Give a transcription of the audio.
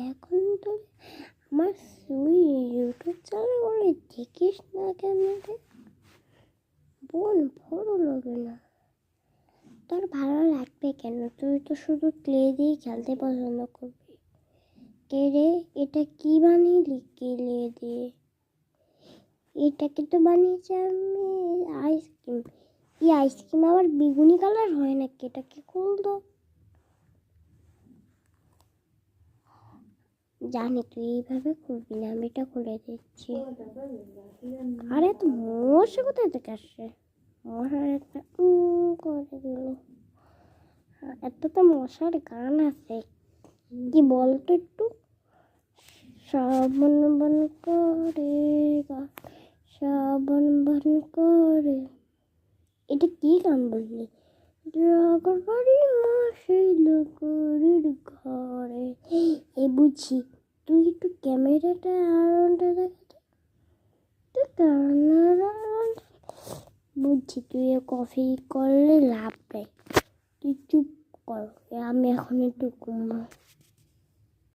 এখন তো আমার তুই ইউটিউব চ্যানেল করে দেখিস না কেন রে বোন? ভালো লাগে না। তোর ভালো লাগবে কেন? তুই তো শুধু ক্লে দিয়ে খেলতে পছন্দ করবি। কে রে, এটা কি বানিয়েলি ক্লে দিয়ে? এটাকে তো বানিয়েছি আমি আইসক্রিম। এই আইসক্রিম আবার বেগুনি কালার হয় নাকি? এটাকে খুলতো। জানি তুই এইভাবে খুলবি না, আমি এটা খুলে দিচ্ছি। আরে তো মশা কোথায় থেকে আসছে? মশার একটা করে দিল। এত তো মশার গান আছে, কি বলতো একটু? শ্রাবণ বন করে শ্রাবণ বন করে, এটা কি গান বললি? বাড়ি মাসে লোকের ঘরে। এই বুঝি, তুই একটু ক্যামেরাটা আড়ালটা দেখাতে। তুই ক্যামেরা বুঝছি, তুই কফি করলে লাভ নেই, তুই চুপ কর। আমি এখন একটু ঘুমাবো।